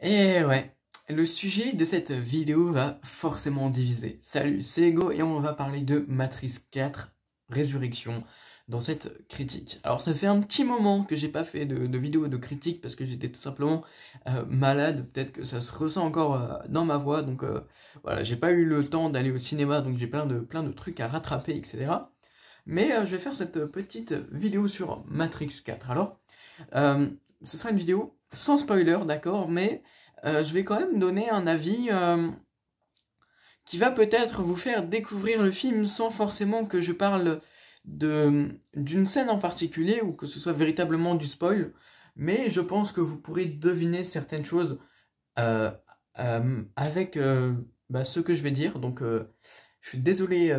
Et ouais, le sujet de cette vidéo va forcément diviser. Salut, c'est Ego et on va parler de Matrix 4 Résurrection dans cette critique. Alors ça fait un petit moment que j'ai pas fait de vidéo de critique parce que j'étais tout simplement malade. Peut-être que ça se ressent encore dans ma voix. Donc voilà, j'ai pas eu le temps d'aller au cinéma, donc j'ai plein de trucs à rattraper, etc. Mais je vais faire cette petite vidéo sur Matrix 4. Alors, ce sera une vidéo sans spoiler, d'accord, mais je vais quand même donner un avis qui va peut-être vous faire découvrir le film sans forcément que je parle d'une scène en particulier ou que ce soit véritablement du spoil, mais je pense que vous pourrez deviner certaines choses euh, avec ce que je vais dire. Donc je suis désolé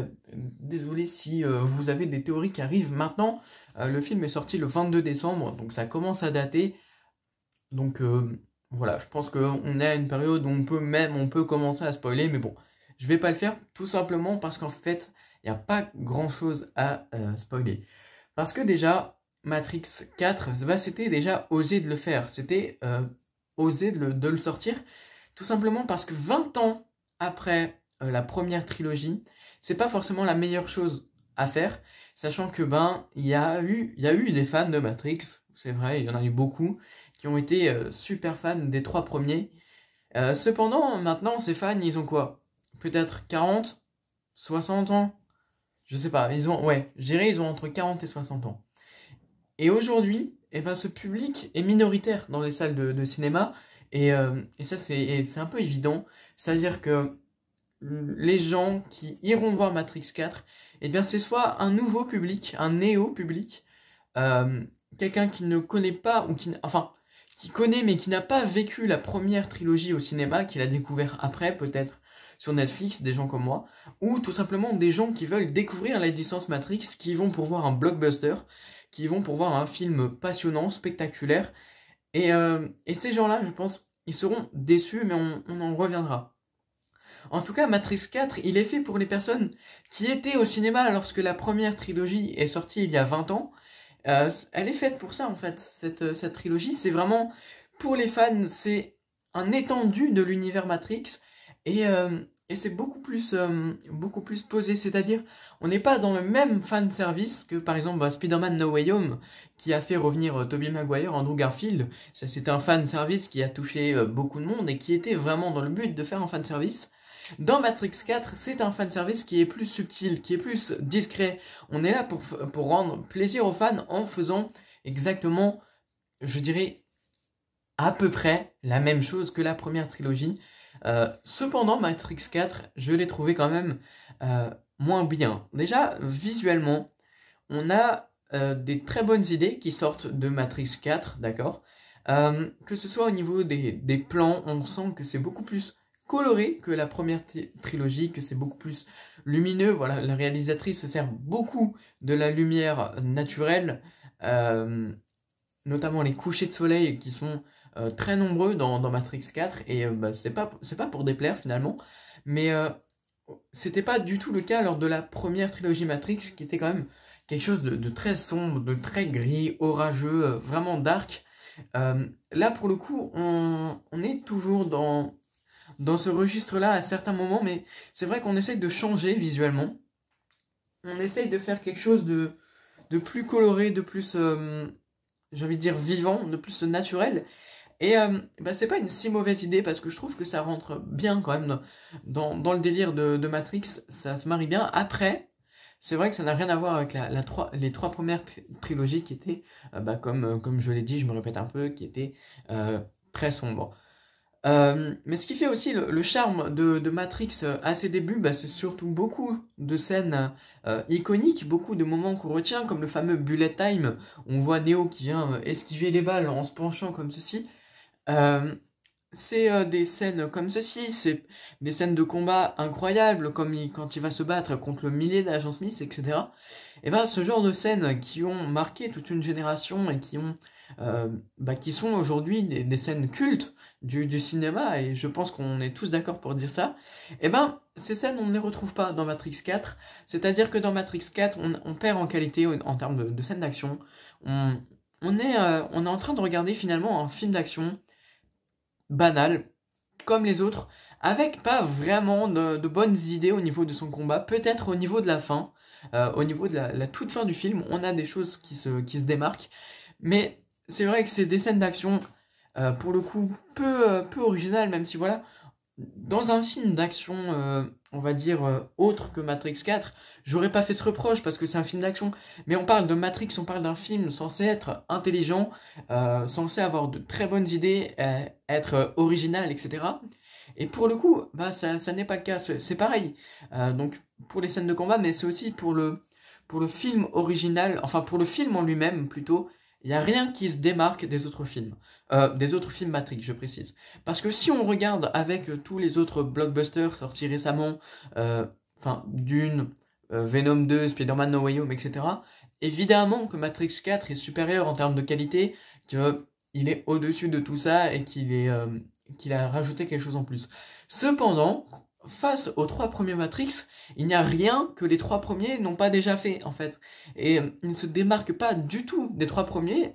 si vous avez des théories qui arrivent maintenant. Le film est sorti le 22 décembre, donc ça commence à dater. Donc voilà, je pense qu'on est à une période où on peut commencer à spoiler, mais bon, je vais pas le faire tout simplement parce qu'en fait, il n'y a pas grand chose à spoiler. Parce que déjà, Matrix 4, c'était déjà osé de le faire, c'était osé de le sortir, tout simplement parce que 20 ans après la première trilogie, c'est pas forcément la meilleure chose à faire, sachant que il y a eu des fans de Matrix, c'est vrai, il y en a eu beaucoup, qui ont été super fans des trois premiers. Cependant, maintenant, ces fans, ils ont quoi? Peut-être 40, 60 ans? Je sais pas, je dirais ils ont entre 40 et 60 ans. Et aujourd'hui, ce public est minoritaire dans les salles de cinéma, et ça c'est un peu évident. C'est-à-dire que les gens qui iront voir Matrix 4, c'est soit un nouveau public, un néo-public, quelqu'un qui ne connaît pas, ou qui connaît mais qui n'a pas vécu la première trilogie au cinéma, qui l'a découvert après, peut-être sur Netflix, des gens comme moi, ou tout simplement des gens qui veulent découvrir la licence Matrix, qui vont pour voir un blockbuster, qui vont pour voir un film passionnant, spectaculaire, et ces gens-là, je pense, ils seront déçus, mais on en reviendra. En tout cas, Matrix 4, il est fait pour les personnes qui étaient au cinéma lorsque la première trilogie est sortie il y a 20 ans. Elle est faite pour ça, en fait, cette trilogie. C'est vraiment, pour les fans, c'est un étendu de l'univers Matrix. Et c'est beaucoup plus posé. C'est-à-dire, on n'est pas dans le même fan service que, par exemple, Spider-Man No Way Home, qui a fait revenir Tobey Maguire, Andrew Garfield. Ça, c'était un fan service qui a touché beaucoup de monde et qui était vraiment dans le but de faire un fan service. Dans Matrix 4, c'est un fanservice qui est plus subtil, qui est plus discret. On est là pour rendre plaisir aux fans en faisant exactement, je dirais, à peu près la même chose que la première trilogie. Cependant, Matrix 4, je l'ai trouvé quand même moins bien. Déjà, visuellement, on a des très bonnes idées qui sortent de Matrix 4, d'accord. Que ce soit au niveau des plans, on sent que c'est beaucoup plus coloré que la première trilogie, que c'est beaucoup plus lumineux. Voilà, la réalisatrice se sert beaucoup de la lumière naturelle, notamment les couchers de soleil qui sont très nombreux dans Matrix 4, et c'est pas pour déplaire finalement, mais c'était pas du tout le cas lors de la première trilogie Matrix, qui était quand même quelque chose de très sombre, de très gris, orageux, vraiment dark. Là pour le coup, on est toujours dans ce registre-là à certains moments, mais c'est vrai qu'on essaye de changer visuellement. On essaye de faire quelque chose de plus coloré, de plus, j'ai envie de dire, vivant, de plus naturel. Et c'est pas une si mauvaise idée, parce que je trouve que ça rentre bien quand même dans le délire de Matrix, ça se marie bien. Après, c'est vrai que ça n'a rien à voir avec les trois premières trilogies qui étaient, comme je l'ai dit, je me répète un peu, qui étaient très sombres. Mais ce qui fait aussi le charme de Matrix à ses débuts, c'est surtout beaucoup de scènes iconiques, beaucoup de moments qu'on retient, comme le fameux bullet time, où on voit Neo qui vient esquiver les balles en se penchant comme ceci. C'est des scènes comme ceci, c'est des scènes de combat incroyables, comme quand il va se battre contre le millier d'agents Smith, etc. Et ce genre de scènes qui ont marqué toute une génération et qui sont aujourd'hui des scènes cultes du cinéma, et je pense qu'on est tous d'accord pour dire ça, ces scènes, on ne les retrouve pas dans Matrix 4, c'est-à-dire que dans Matrix 4, on perd en qualité en termes de scènes d'action. On est en train de regarder finalement un film d'action banal, comme les autres, avec pas vraiment de bonnes idées au niveau de son combat, peut-être au niveau de la fin, au niveau de la toute fin du film, on a des choses qui se démarquent, mais c'est vrai que c'est des scènes d'action, pour le coup, peu originales, même si voilà, dans un film d'action, on va dire, autre que Matrix 4, j'aurais pas fait ce reproche parce que c'est un film d'action. Mais on parle de Matrix, on parle d'un film censé être intelligent, censé avoir de très bonnes idées, être original, etc. Et pour le coup, bah, ça n'est pas le cas. C'est pareil. Donc pour les scènes de combat, mais c'est aussi pour le film original, enfin pour le film en lui-même plutôt. Il n'y a rien qui se démarque des autres films Matrix, je précise. Parce que si on regarde avec tous les autres blockbusters sortis récemment, enfin Dune, Venom 2, Spider-Man No Way Home, etc., évidemment que Matrix 4 est supérieur en termes de qualité, qu'il est au-dessus de tout ça et qu'il a rajouté quelque chose en plus. Cependant, face aux 3 premiers Matrix, il n'y a rien que les 3 premiers n'ont pas déjà fait, en fait. Et ils ne se démarquent pas du tout des 3 premiers,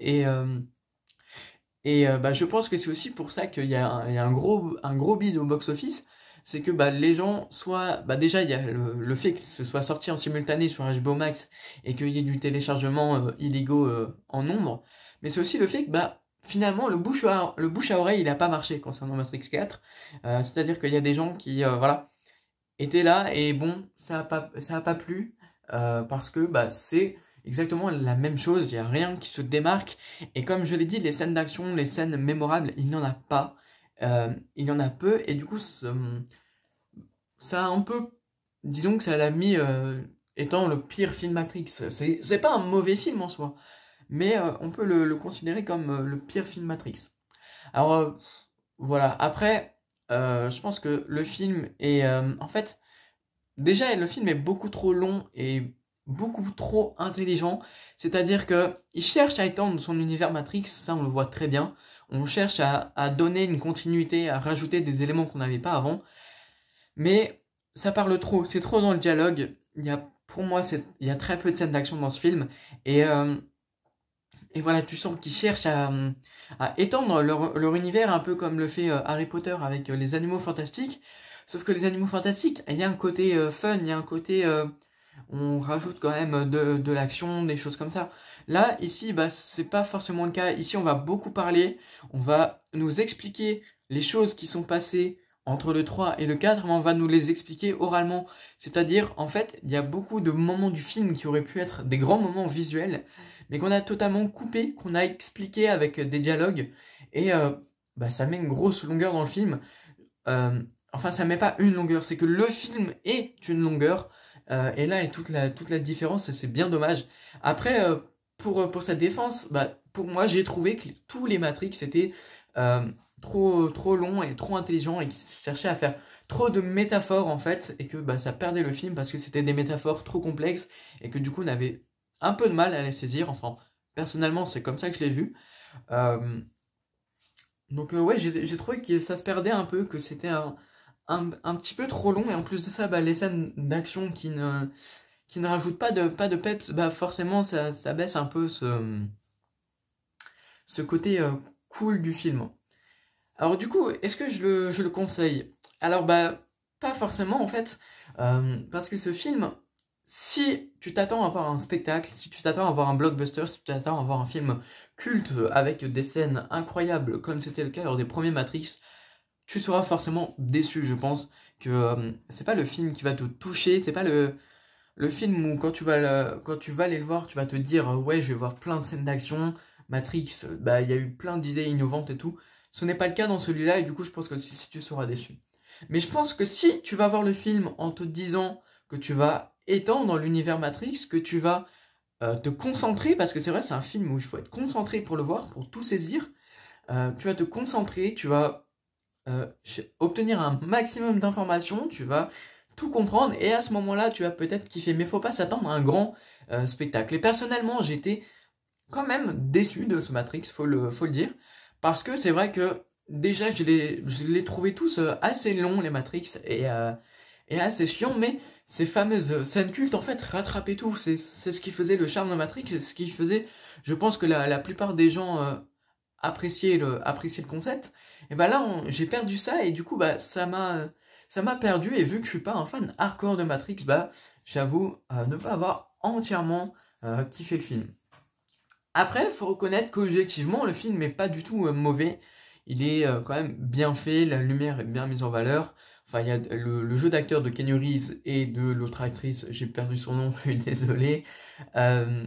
bah, je pense que c'est aussi pour ça qu'il y a un gros bid au box-office. C'est que bah, les gens, soit. Bah, déjà, il y a le fait que ce soit sorti en simultané sur HBO Max et qu'il y ait du téléchargement illégaux en nombre. Mais c'est aussi le fait que bah, finalement, le bouche à oreille, il n'a pas marché concernant Matrix 4. C'est-à-dire qu'il y a des gens qui voilà, étaient là et bon, ça a pas plu parce que bah, c'est exactement la même chose, il n'y a rien qui se démarque. Et comme je l'ai dit, les scènes d'action, les scènes mémorables, il n'y en a pas. Il y en a peu. Et du coup, ça a un peu... Disons que ça l'a mis étant le pire film Matrix. C'est pas un mauvais film en soi. Mais on peut le considérer comme le pire film Matrix. Alors, voilà. Après, je pense que le film est... en fait, déjà, le film est beaucoup trop long et beaucoup trop intelligent. C'est-à-dire que il cherche à étendre son univers Matrix, ça on le voit très bien. On cherche à donner une continuité, à rajouter des éléments qu'on n'avait pas avant. Mais ça parle trop, c'est trop dans le dialogue. Pour moi, il y a très peu de scènes d'action dans ce film. Et voilà, tu sens qu'ils cherchent à étendre leur univers un peu comme le fait Harry Potter avec les animaux fantastiques. Sauf que les animaux fantastiques, il y a un côté fun, il y a un côté... on rajoute quand même de l'action, des choses comme ça. Là, ici, bah, c'est pas forcément le cas. Ici, on va beaucoup parler, on va nous expliquer les choses qui sont passées entre le 3 et le 4, mais on va nous les expliquer oralement. C'est-à-dire, en fait, il y a beaucoup de moments du film qui auraient pu être des grands moments visuels, mais qu'on a totalement coupé, qu'on a expliqué avec des dialogues, et bah, ça met une grosse longueur dans le film. Enfin, ça met pas une longueur, c'est que le film est une longueur, et là est toute la différence, et c'est bien dommage. Après, pour sa défense, bah, pour moi, j'ai trouvé que tous les Matrix étaient trop longs et trop intelligents, et qui cherchaient à faire trop de métaphores, en fait, et que bah, ça perdait le film parce que c'était des métaphores trop complexes, et que du coup, on avait un peu de mal à les saisir. Enfin, personnellement, c'est comme ça que je l'ai vu. Donc ouais, j'ai trouvé que ça se perdait un peu, que c'était un petit peu trop long, et en plus de ça, bah, les scènes d'action qui ne rajoutent pas de peps, bah forcément ça baisse un peu ce côté cool du film. Alors du coup, est-ce que je le conseille? Alors bah pas forcément en fait, parce que ce film, si tu t'attends à voir un spectacle, si tu t'attends à voir un blockbuster, si tu t'attends à voir un film culte avec des scènes incroyables comme c'était le cas lors des premiers Matrix, tu seras forcément déçu. Je pense que c'est pas le film qui va te toucher, c'est pas le film où quand tu vas aller le voir, tu vas te dire ouais, je vais voir plein de scènes d'action, Matrix, bah il y a eu plein d'idées innovantes et tout. Ce n'est pas le cas dans celui-là, et du coup je pense que si tu seras déçu. Mais je pense que si tu vas voir le film en te disant que tu vas étendre l'univers Matrix, que tu vas te concentrer, parce que c'est vrai, c'est un film où il faut être concentré pour le voir, pour tout saisir. Tu vas te concentrer, tu vas obtenir un maximum d'informations, tu vas tout comprendre, et à ce moment-là, tu vas peut-être kiffer. Mais faut pas s'attendre à un grand spectacle. Et personnellement, j'étais quand même déçu de ce Matrix, faut le dire, parce que c'est vrai que déjà, je les trouvais tous assez longs, les Matrix, et assez chiants, mais ces fameuses scènes cultes, en fait, rattrapaient tout. C'est ce qui faisait le charme de Matrix, c'est ce qui faisait, je pense que la plupart des gens apprécié le concept. Et bah là, j'ai perdu ça et du coup, bah ça m'a perdu. Et vu que je suis pas un fan hardcore de Matrix, bah j'avoue ne pas avoir entièrement kiffé le film. Après, faut reconnaître qu'objectivement, le film n'est pas du tout mauvais. Il est quand même bien fait, la lumière est bien mise en valeur. Enfin, il y a le jeu d'acteur de Keanu Reeves et de l'autre actrice, j'ai perdu son nom, je suis désolé. Euh,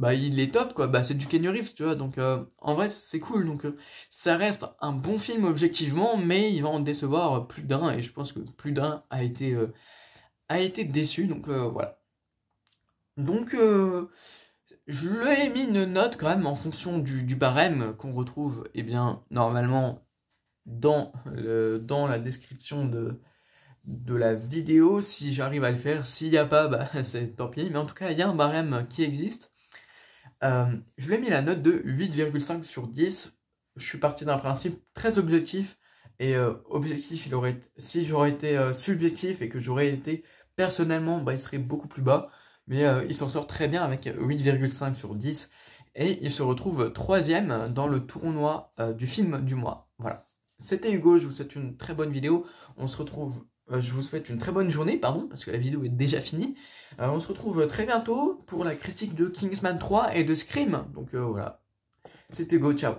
Bah, il est top, quoi. Bah, c'est du Keanu Reeves, tu vois. Donc, en vrai, c'est cool. Donc, ça reste un bon film objectivement, mais il va en décevoir plus d'un. Et je pense que plus d'un a été déçu. Donc, voilà. Donc, je lui ai mis une note quand même en fonction du barème qu'on retrouve, eh bien, normalement, dans la description de la vidéo, si j'arrive à le faire. S'il n'y a pas, bah, c'est tant pis. Mais en tout cas, il y a un barème qui existe. Je lui ai mis la note de 8,5 sur 10. Je suis parti d'un principe très objectif. Et objectif, si j'aurais été subjectif et que j'aurais été personnellement, bah, il serait beaucoup plus bas. Mais il s'en sort très bien avec 8,5 sur 10. Et il se retrouve troisième dans le tournoi du film du mois. Voilà. C'était Hugo, je vous souhaite une très bonne vidéo. Je vous souhaite une très bonne journée, pardon, parce que la vidéo est déjà finie. On se retrouve très bientôt pour la critique de Kingsman 3 et de Scream. Donc voilà. C'était Hugo, ciao.